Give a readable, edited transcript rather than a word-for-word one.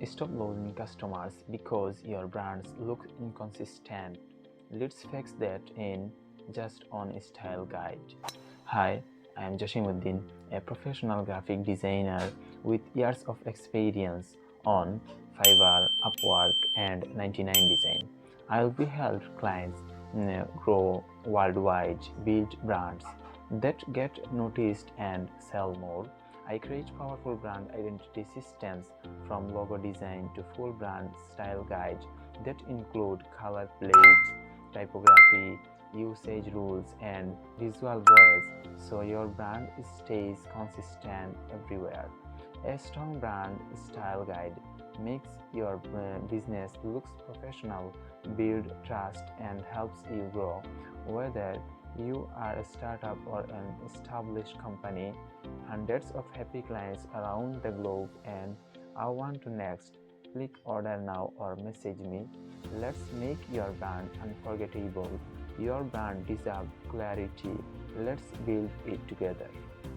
Stop losing customers because your brands look inconsistent. Let's fix that in just on Style Guide. Hi, I am Joshim Uddin, a professional graphic designer with years of experience on Fiverr, Upwork, and 99 Design. I will be help clients grow worldwide, build brands that get noticed and sell more. I create powerful brand identity systems from logo design to full brand style guide that include color palette, typography, usage rules, and visual voice so your brand stays consistent everywhere. A strong brand style guide makes your business looks professional, build trust, and helps you grow. Whether you are a startup or an established company, hundreds of happy clients around the globe, and I want to next. Click order now or message me. Let's make your brand unforgettable. Your brand deserves clarity. Let's build it together.